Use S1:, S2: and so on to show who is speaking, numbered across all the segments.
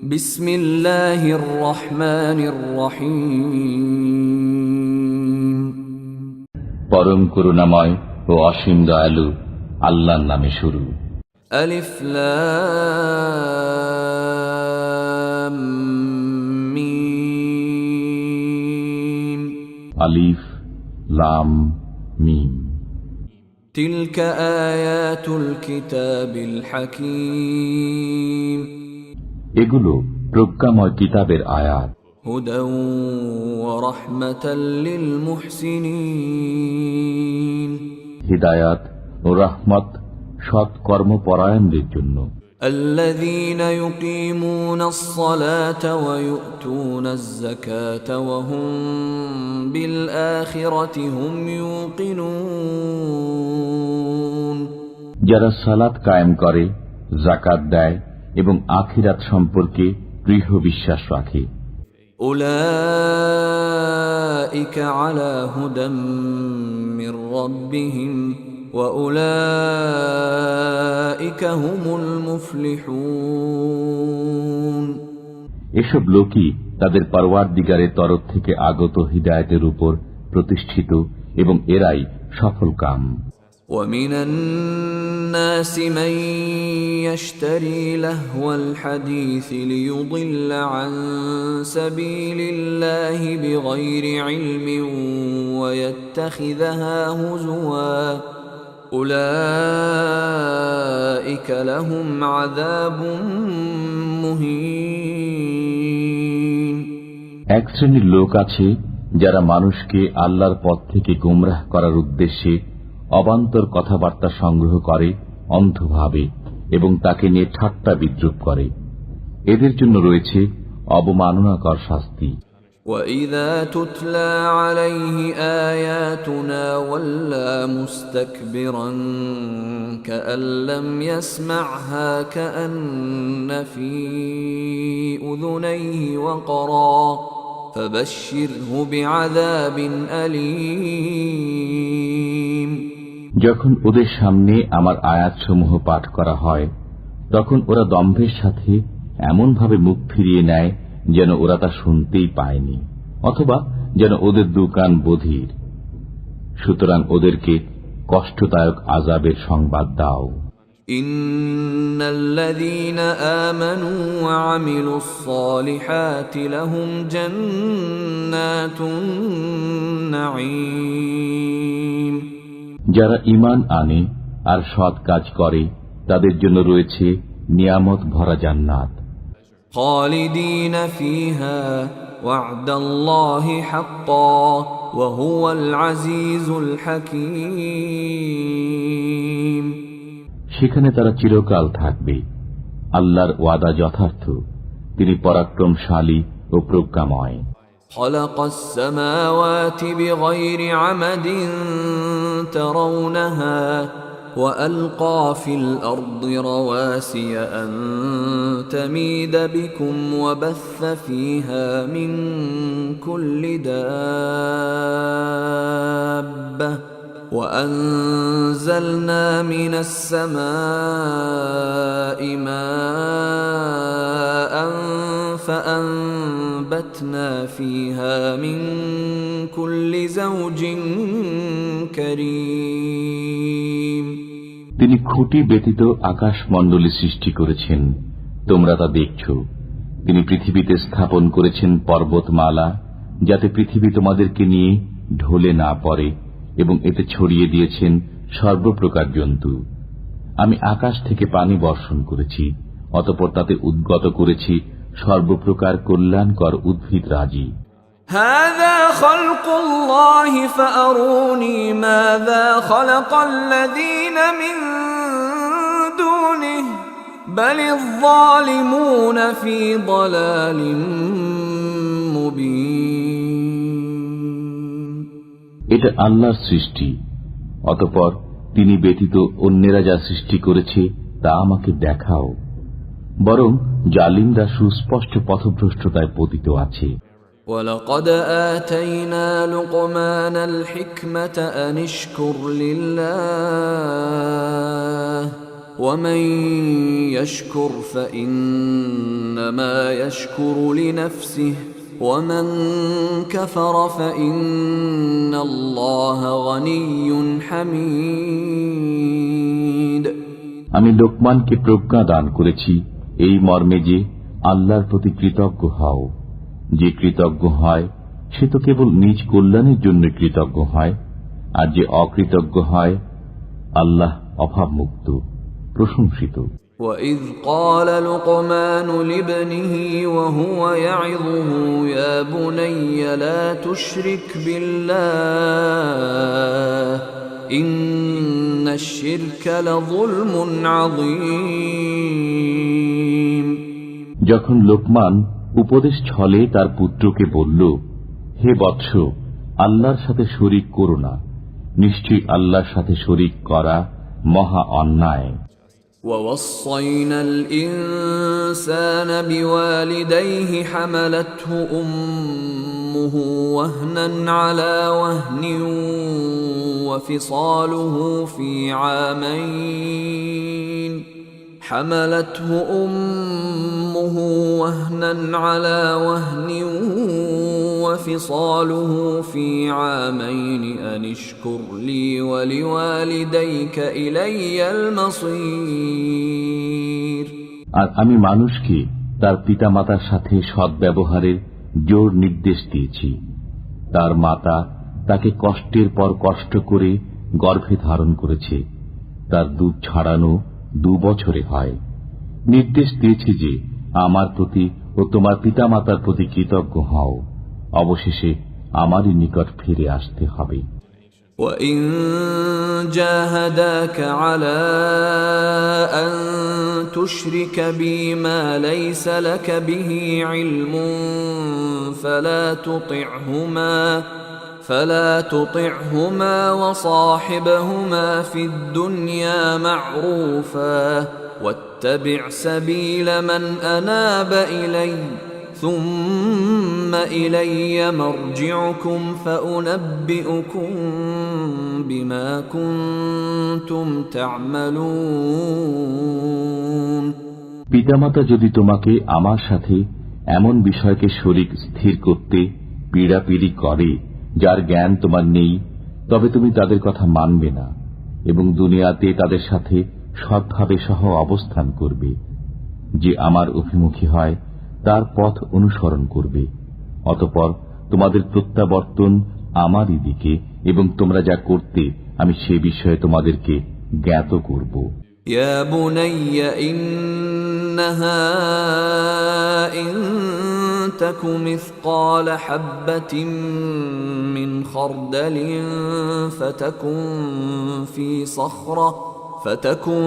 S1: বিসমিল্লাহির রহমানির রহিম।
S2: পরম করুণাময় ও অসীম দয়ালু আল্লাহর নামে শুরু।
S1: আলিফ লাম মিম।
S2: আলিফ লাম মিম।
S1: তিলকা আয়াতুল কিতাবিল হাকীম।
S2: এগুলো প্রজ্ঞাময় কিতাবের আয়াত।
S1: হুদাও ওয়া রাহমাতাল লিল মুহসিনিন।
S2: হিদায়াত ও রহমত সৎ কর্মপরায়ণদের জন্য।
S1: الذين يقيمون الصلاة ويؤتون الزكاة وهم بالآخرة هم يوقنون।
S2: যারা সালাত কায়েম করে, যাকাত দেয় এবং আখিরাত সম্পর্কে দৃঢ় বিশ্বাস রাখে।
S1: أولئك على هدى من ربهم وأولئك هم المفلحون।
S2: এসব লোকই তাদের পরওয়ারদিগারের তরফ থেকে আগত হিদায়াতের উপর প্রতিষ্ঠিত এবং এরাই সফলকাম।
S1: ومن الناس من يشتري لهو الحديث ليضل عن سبيل الله بغير علم ويتخذها هزوا أولئك لهم عذاب مهين।
S2: এক শ্রেণীর লোক আছে যারা মানুষকে আল্লাহর পথ থেকে গুমরাহ করার উদ্দেশ্যে অবান্তর কথাবার্তা সংগ্রহ করে অন্ধভাবে এবং তাকে নিয়ে ঠাট্টা বিদ্রুপ করে। এদের জন্য রয়েছে অবমাননাকর শাস্তি।
S1: وَإِذَا تُتْلَى عَلَيْهِ آيَاتُنَا وَلَّى مُسْتَكْبِرًا كَأَن لَّمْ يَسْمَعْهَا كَأَنَّ فِي أُذُنَيْهِ وَقْرًا فَبَشِّرْهُ بِعَذَابٍ أَلِيمٍ।
S2: যখন ওদের সামনে আমার আয়াতসমূহ পাঠ করা হয়, তখন ওরা দম্ভের সাথে এমনভাবে মুখ ফিরিয়ে নেয় যেন ওরা তা শুনতেই পায়নি, অথবা যেন ওদের দুকান বধির। সুতরাং ওদেরকে কষ্টদায়ক আযাবের সংবাদ দাও।
S1: ইন্নাল্লাযীনা আমানু ওয়া আমিলুস সালিহাতি লাহুম জান্নাতুন নাঈম।
S2: যারা ঈমান আনে আর সৎ কাজ করে তাদের জন্য রয়েছে নিয়ামত ভরা জান্নাত।
S1: খালিদিনা ফিহা ওয়া'দাল্লাহি হাক্কান ওয়া হুয়াল আজিজুল হাকীম।
S2: সেখানে তারা চিরকাল থাকবে। আল্লাহর ওয়াদা যথার্থ, তিনি পরাক্রমশালী ও প্রজ্ঞাময়।
S1: خلق السماوات بغير عمد ترونها وألقى في الأرض رواسي أن تميد بكم وبث فيها من كل دابة وأنزلنا من السماء ماء فأنبتنا فيها من كل زوج كريم।
S2: তিনি খুঁটি ব্যতীত আকাশমণ্ডলী সৃষ্টি করেছেন, তোমরা তা দেখছ। তিনি পৃথিবীতে স্থাপন করেছেন পর্বতমালা, যাতে পৃথিবী তোমাদেরকে নিয়ে ঢলে না পড়ে, এবং এতে ছড়িয়ে দিয়েছেন সর্বপ্রকার জন্তু। আমি আকাশ থেকে পানি বর্ষণ করেছি, অতঃপর তাতে উদ্গত করেছি সর্বপ্রকার কল্যাণকর উদ্ভিদ রাজি।
S1: হাযা খালকুল্লাহি ফাআরুনি মাযা খালাকাল্লাযীনা মিন দুনিহি বালিয যালিমুনা ফী যালালিম মুবিন।
S2: এটা আল্লাহর সৃষ্টি, অতঃপর তিনি ব্যতীত অন্যেরা যা সৃষ্টি করেছে তা আমাকে দেখাও। বরং জালিমরা সুস্পষ্ট পথভ্রষ্টতায় পতিত আছে।
S1: وَلَقَدْ آتَيْنَا لُقْمَانَ الْحِكْمَةَ أَنِ اشْكُرْ لِلَّهِ ومن يشكر فإنما يشكر لنفسه ومن كفر فإن الله غني حميد
S2: আমি লোকমানকে প্রজ্ঞা দান করেছি এই মর্মে যে আল্লাহর প্রতি কৃতজ্ঞ হও। যে কৃতজ্ঞ হয় সে তো কেবল নিজ কল্যাণের জন্য কৃতজ্ঞ হয়, আর যে অকৃতজ্ঞ হয় আল্লাহ অভাবমুক্ত, প্রশংসিত।
S1: وَإِذْ قَالَ لُقْمَانُ لِابْنِهِ وَهُوَ يَعِظُهُ يَا بُنَيَّ لَا تُشْرِكْ بِاللَّهِ إِنَّ الشِّرْكَ لَظُلْمٌ عَظِيمٌ
S2: যখন লোকমান উপদেশ ছলে তার পুত্রকে বলল, হে বৎস, আল্লাহর সাথে শরীক করো না, নিশ্চয়ই আল্লাহর সাথে শরীক করা মহা অন্যায়।
S1: وَوَصَّيْنَا الْإِنسَانَ بِوَالِدَيْهِ حَمَلَتْهُ أُمُّهُ وَهْنًا عَلَى وَهْنٍ وَفِصَالُهُ فِي عَامَيْنِ حملته أمه وهنا على وهن وفصاله في عامين أن اشكر لي ولوالديك إلي المصير
S2: আর আমি মানুষকে তার পিতামাতার সাথে সদ্ব্যবহারের জোর নির্দেশ দিয়েছি। তার মাতা তাকে কষ্টের পর কষ্ট করে গর্ভে ধারণ করেছে, তার দুধ ছাড়ানো 2 বছরে হয়। নির্দেশ দিয়েছি যে আমার প্রতি ও তোমার পিতামাতার প্রতি কৃতজ্ঞ হও, অবশেষে আমারই নিকট ফিরে আসতে হবে।
S1: وَإِن جَاهَدَاكَ عَلَى أَن تُشْرِكَ بِي مَا لَيْسَ لَكَ بِهِ عِلْمٌ فلا تطعهما وصاحبهما في الدنيا معروفا واتبع سبيل من أناب إلي ثم إلي مرجعكم فأنبئكم بما كنتم تعملون
S2: পিতামাতা যদি তোমাকে আমার সাথে এমন বিষয়কে শরীক স্থির করতে পীড়াপিড়ি করে যার জ্ঞান তোমার নেই, তবে তুমি তাদের কথা মানবে না এবং দুনিয়াতে তাদের সাথে সৎভাবে সহ অবস্থান করবে। যে আমার অভিমুখী হয় তার পথ অনুসরণ করবে, অতঃপর তোমাদের প্রত্যাবর্তন আমারই দিকে এবং তোমরা যা করতে আমি সে বিষয়ে তোমাদেরকে জ্ঞাত করব।
S1: ইয়া বুনাইয়া ইন্নাহা ইন তাকু মিসকাল হাববাতিন মিন খারদালিন فتكن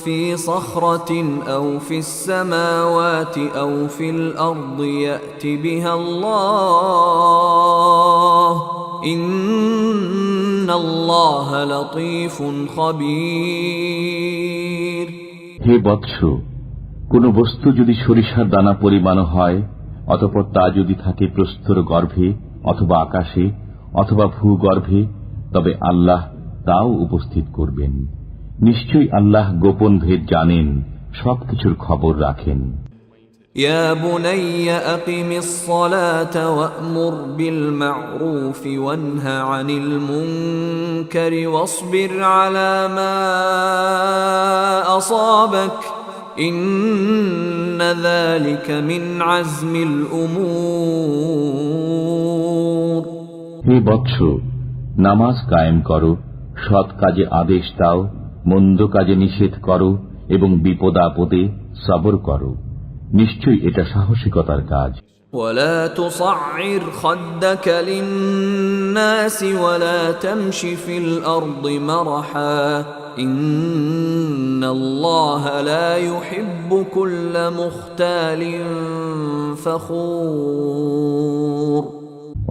S1: في صخرة أو في السماوات أو في الأرض يأت بها الله إن الله لطيف خبير
S2: হে বৎস, কোন বস্তু যদি সরিষার দানা পরিমাণ হয়, অতঃপর তা যদি থাকে প্রস্তর গর্ভে অথবা আকাশে অথবা ভূগর্ভে, তবে আল্লাহ তাও উপস্থিত করবেন। নিশ্চয়ই আল্লাহ গোপন ভেদ জানেন, সবকিছুর খবর রাখেন।
S1: ইয়া বুনাইয়া আকিমিস সালাতা ওয়া'মুর বিল মা'রুফি ওয়ানহা আনিল মুনকারি ওয়াসবির আলা মা আসাবাক ইন্না যালিকা মিন আজমিল উমুর।
S2: হে বৎস, নামাজ কায়েম করো, সৎ কাজে আদেশ দাও, মন্দ কাজে নিষেধ করো এবং বিপদ আপদে সবর করো, নিশ্চয়ই এটা সাহসিকতার কাজ।
S1: ولا تصعر خدك للناس ولا تمش في الأرض مرحا إن الله لا يحب كل مختال فخور।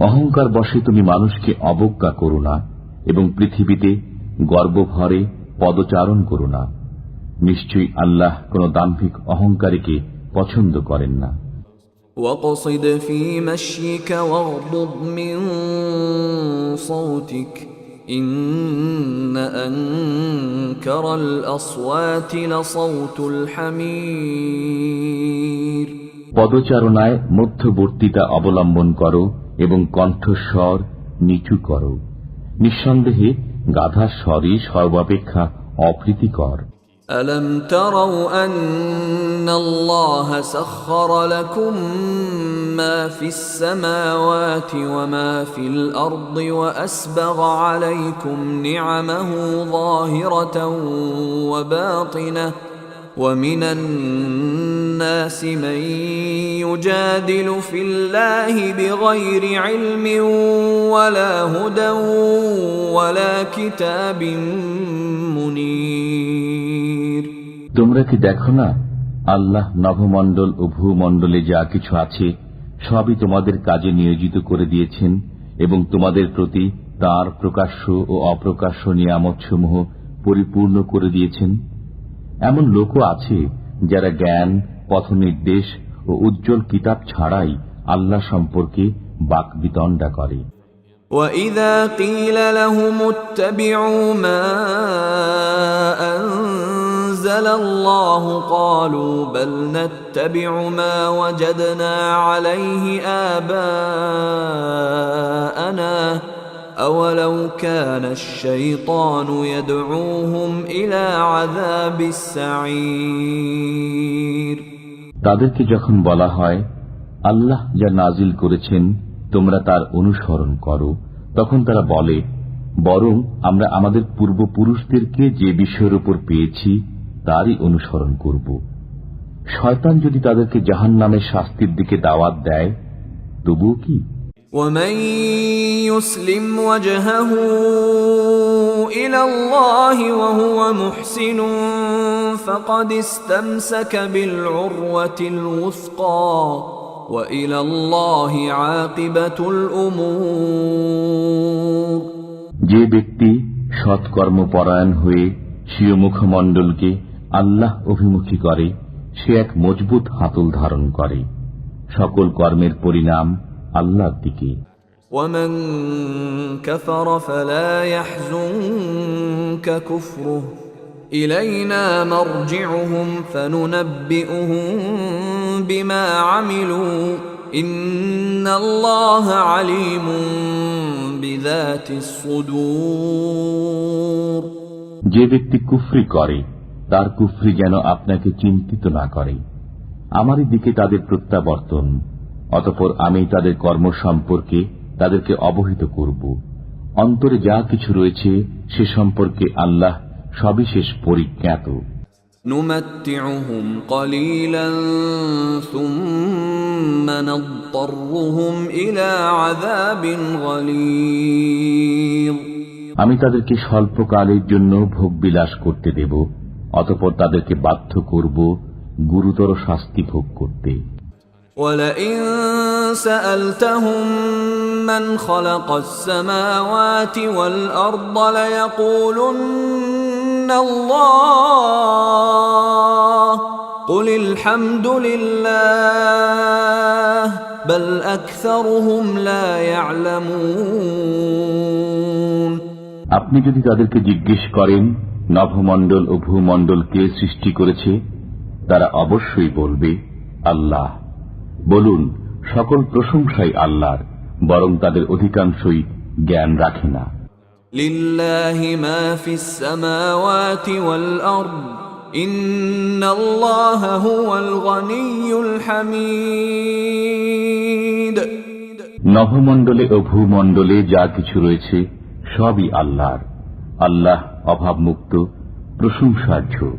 S2: অহংকার বশে তুমি মানুষকে অবজ্ঞা করো না এবং পৃথিবীতে গর্বভরে পদচারণ করো না, নিশ্চয়ই আল্লাহ কোন দাম্ভিক অহংকারীকে পছন্দ করেন না।
S1: وَاقْصِدْ فِي مَشْيِكَ وَاغْضُضْ مِنْ صَوْتِكَ إن أنكر الأصوات لصوت الحمير
S2: পদচারণায় মধ্যবর্তিতা অবলম্বন করো এবং কণ্ঠস্বর নিচু করো। নিঃসন্দেহে গাধার স্বরই সর্বাপেক্ষা অপ্রীতিকর।
S1: ألم تروا أن الله سخر لكم ما في السماوات وما في الأرض وأسبغ عليكم نعمه ظاهرة وباطنة ومن الناس من يجادل في الله بغير علم ولا هدى ولا كتاب منير
S2: তোমরা কি দেখো না, আল্লাহ নভমণ্ডল ও ভূমণ্ডলে যা কিছু আছে সবই তোমাদের কাজে নিয়োজিত করে দিয়েছেন এবং তোমাদের প্রতি তার প্রকাশ্য ও অপ্রকাশ্য নিয়ামতসমূহ পরিপূর্ণ করে দিয়েছেন। এমন লোকও আছে যারা জ্ঞান, পথনির্দেশ ও উজ্জ্বল কিতাব ছাড়াই আল্লাহ সম্পর্কে বাকবিতণ্ডা করে।
S1: وَإِذَا قِيلَ لَهُمُ اتَّبِعُوا مَا أَنزَلَ اللَّهُ قَالُوا بَلْ نَتَّبِعُ مَا وَجَدْنَا عَلَيْهِ آبَاءَنَا أَوَلَوْ كَانَ الشَّيْطَانُ يَدْعُوهُمْ إِلَى عَذَابِ السَّعِيرِ
S2: তাদেরকে যখন বলা হয়, আল্লাহ যা নাজিল করেছেন তোমরা তার অনুসরণ করো, তখন তারা বলে, বরং আমরা আমাদের পূর্বপুরুষদেরকে যে বিষয়ের উপর পেয়েছি তারই অনুসরণ করব। শয়তান যদি তাদেরকে জাহান্নামের শাস্তির দিকে দাওয়াত দেয়, তবুও কি?
S1: وَمَن يُسْلِمْ وَجْهَهُ إِلَى اللَّهِ وَهُوَ مُحْسِنٌ فَقَدِ اسْتَمْسَكَ بِالْعُرْوَةِ الْوُثْقَى وَإِلَى اللَّهِ عَاقِبَةُ الْأُمُورِ
S2: যে ব্যক্তি সৎকর্মপরায়ণ হয়ে স্বীয় মুখমণ্ডলকে আল্লাহ অভিমুখী করে, সে এক মজবুত হাতল ধারণ করে। সকল কর্মের পরিণাম আল্লাহর দিকে।
S1: وَمَن كَفَرَ فَلَا يَحْزُنكَ كُفْرُهُ إِلَيْنَا مَرْجِعُهُمْ فَنُنَبِّئُهُم بِمَا عَمِلُوا إِنَّ اللَّهَ عَلِيمٌ بِذَاتِ الصُّدُورِ
S2: যে ব্যক্তি কুফরি করে তার কুফরি যেন আপনাকে চিন্তিত না করে। আমারই দিকে তাদের প্রত্যাবর্তন, অতঃপর আমি তাদের কর্ম সম্পর্কে তাদেরকে অবহিত করব। অন্তরে যা কিছু রয়েছে সে সম্পর্কে আল্লাহ সবিশেষ পরিজ্ঞাত।
S1: نُمَتِّعُهُمْ قَلِيلًا ثُمَّ نَضْطَرُّهُمْ إِلَى عَذَابٍ غَلِيظٍ
S2: আমি তাদেরকে স্বল্পকালের জন্য ভোগ বিলাস করতে দেব, অতঃপর তাদেরকে বাধ্য করব গুরুতর শাস্তি ভোগ করতে।
S1: وَلَئِن سَأَلْتَهُم مَّنْ خَلَقَ السَّمَاوَاتِ وَالْأَرْضَ لَيَقُولُنَّ اللَّهُ قُلِ الْحَمْدُ لِلَّهِ بَلْ أَكْثَرُهُمْ لَا يَعْلَمُونَ
S2: আপনি যদি তাদেরকে জিজ্ঞেস করেন নভমণ্ডল ও ভূমণ্ডল কে সৃষ্টি করেছে, তারা অবশ্যই বলবে আল্লাহ। বলুন, সকল প্রশংসাই আল্লাহর, বরং তাদের অধিকাংশই জ্ঞান রাখে না।
S1: লিল্লাহি মা ফিস সামাওয়াতি ওয়াল আরদ ইন্নাল্লাহা হুয়াল গনিয়্যুল হামিদ।
S2: নভমণ্ডলে ও ভূমণ্ডলে যা কিছু রয়েছে সবই আল্লাহর। আল্লাহ অভাবমুক্ত, প্রশংসার্হ।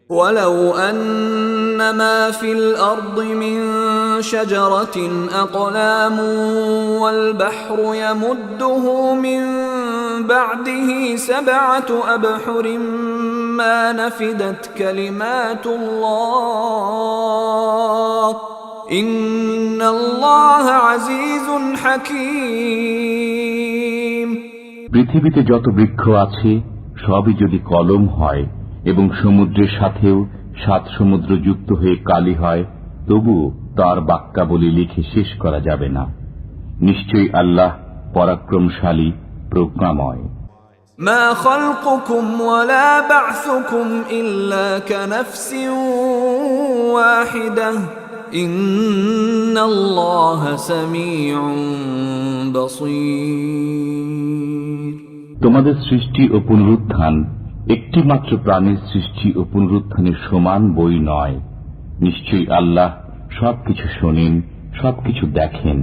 S1: ولو أن ما في الأرض من شجرة أقلام والبحر يمده من بعده 7 أبحر ما نفدت كلمات الله إن الله عزيز حكيم।
S2: পৃথিবীতে যত বৃক্ষ আছে সবই যদি কলম হয় এবং সমুদ্রের সাথেও 7 সমুদ্র যুক্ত হয়ে কালি হয়, তবুও তার বাক্যাবলী লিখে শেষ করা যাবে না। নিশ্চয়ই আল্লাহ পরাক্রমশালী, প্রজ্ঞাময়।
S1: ما خلقكم ولا بعثكم إلا كنفس واحدة إن الله سميع بصير
S2: তোমাদের সৃষ্টি ও পুনরুত্থান একটি মাত্র প্রাণীর সৃষ্টি ও পুনরুত্থানের সমান বই নয়। নিশ্চয়ই আল্লাহ সবকিছু শোনেন, সবকিছু দেখেন।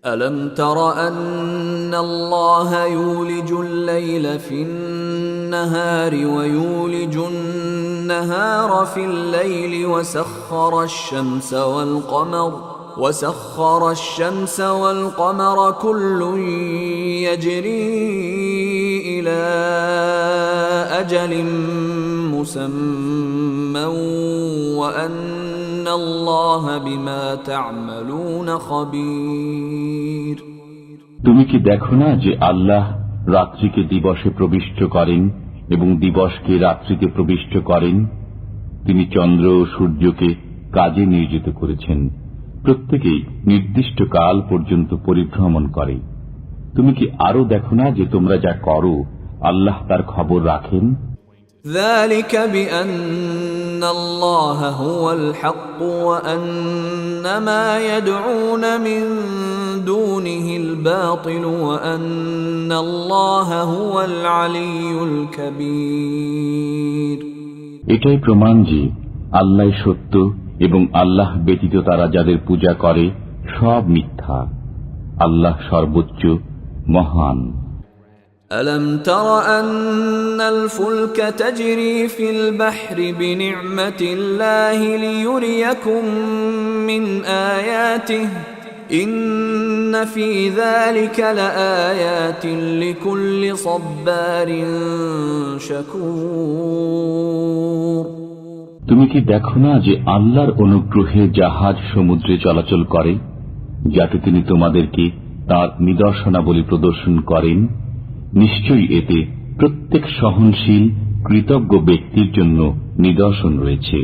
S1: ألم تر أن الله يولج الليل في النهار ويولج النهار في الليل وسخر الشمس والقمر كل يجري إلى أجل مسمى وأن الله بما تعملون خبير
S2: তুমি কি দেখো না যে আল্লাহ রাত্রিকে দিবসে প্রবিষ্ট করেন এবং দিবসকে রাত্রিতে প্রবিষ্ট করেন? তিনি চন্দ্র ও সূর্যকে কাজে নিয়োজিত করেছেন, প্রত্যেকেই নির্দিষ্ট কাল পর্যন্ত পরিভ্রমণ করে। তুমি কি আরো দেখো না যে তোমরা যা করো আল্লাহ তার খবর রাখেন?
S1: ذلك بأن الله هو الحق وأن ما يدعون من دونه الباطل وأن الله هو العلي الكبير
S2: এটাই প্রমাণ যে আল্লাহ সত্য এবং আল্লাহ ব্যতীত তারা যাদের পূজা করে সব মিথ্যা। আল্লাহ সর্বোচ্চ, মহান।
S1: ألم تر أن الفلك تجري في البحر بنعمة الله ليريكم من آياته إن في ذلك لآيات لكل صبار شكور
S2: তুমি কি দেখো না যে আল্লাহর অনুগ্রহে জাহাজ সমুদ্রে চলাচল করে, যাতে তিনি তোমাদেরকে তার নিদর্শনাবলী প্রদর্শন করেন? নিশ্চয়ই এতে প্রত্যেক সহনশীল কৃতজ্ঞ ব্যক্তির জন্য নিদর্শন রয়েছে।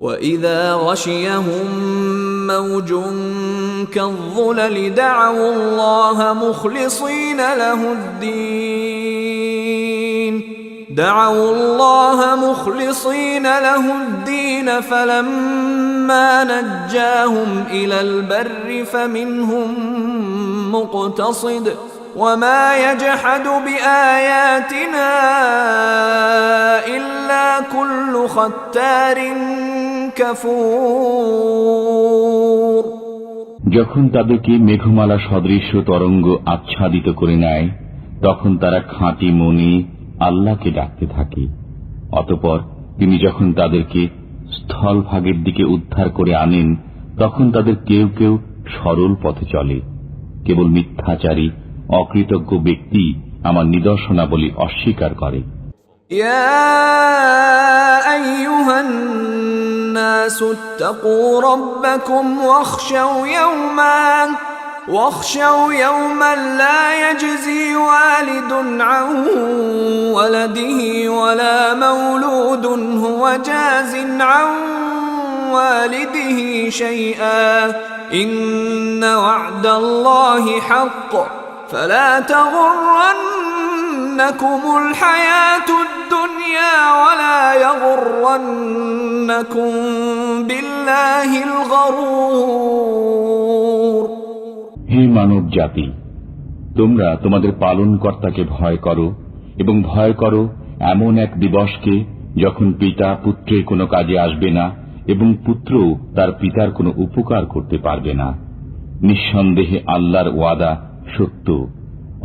S1: وَإِذَا غَشِيَهُم مَّوْجٌ كَالظُّلَلِ دَعَوُا اللَّهَ مُخْلِصِينَ لَهُ الدِّينَ فَلَمَّا نَجَّاهُمْ إِلَى الْبَرِّ فَمِنْهُم مُّقْتَصِدٌ وَمَا يَجْحَدُ بِآيَاتِنَا إِلَّا كُلُّ خَتَّارٍ كَفُورٍ
S2: যখন তাদেরকে মেঘমালা সদৃশ্য তরঙ্গ আচ্ছাদিত করে নেয়, তখন তারা খাঁটি মনে আল্লাহকে ডাকতে থাকে। অতঃপর তিনি যখন তাদেরকে স্থলভাগের দিকে উদ্ধার করে আনেন, তখন তাদের কেউ কেউ সরল পথে চলে। কেবল মিথ্যাচারী অকৃতজ্ঞ ব্যক্তি আমার নিদর্শনাবলী অস্বীকার করে।
S1: ইয়া আইয়ুহান নাসু ইত্তাকু রাব্বাকুম واخشوا يوما لا يجزي والد عن ولده ولا مولود هو جاز عن والده شيئا إن وعد الله حق فلا تغرنكم الحياة الدنيا ولا يغرنكم بالله الغرور
S2: হে মানব জাতি, তোমরা তোমাদের পালনকর্তাকে ভয় করো এবং ভয় করো এমন এক দিবসকে যখন পিতা পুত্রের কোনো কাজে আসবে না এবং পুত্রও তার পিতার কোনো উপকার করতে পারবে না। নিঃসন্দেহে আল্লাহর ওয়াদা সত্য।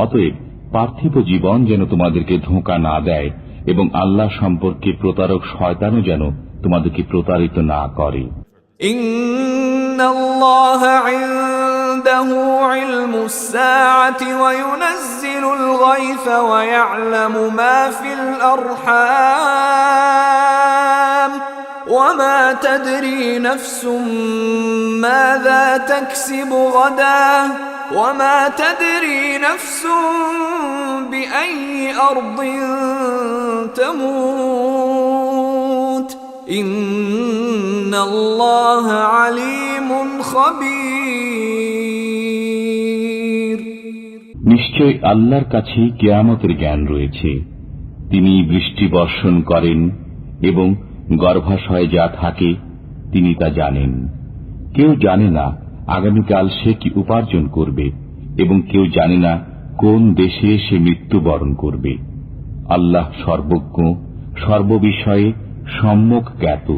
S2: অতএব পার্থিব জীবন যেন তোমাদেরকে ধোঁকা না দেয় এবং আল্লাহ সম্পর্কে প্রতারক শয়তানও যেন তোমাদেরকে প্রতারিত না করে।
S1: ইন্নাল্লাহা ইনদাহু ইলমুস সাআতি ওয়া ইউনাজ্জিলুল গায়থা ওয়া ইয়া'লামু মা ফিল আরহাম ওয়া মা তাদরি নাফসুম মাযা তাকসিবু গাদা ওয়া মা তাদরি নাফসুম বিআইয়ি আরদিন তামুত ইন্নাল্লাহা আলীমুন খাবীর।
S2: নিশ্চয় আল্লাহর কাছে কিয়ামতের জ্ঞান রয়েছে। তিনি বৃষ্টি বর্ষণ করেন এবং গর্ভাশয়ে যা থাকে তিনি তা জানেন। কেউ জানে না আগামীকাল সে কি উপার্জন করবে, এবং কেউ জানে না কোন দেশে সে মৃত্যুবরণ করবে। আল্লাহ সর্বজ্ঞ, সর্ববিষয়ে সম্যক জ্ঞাত।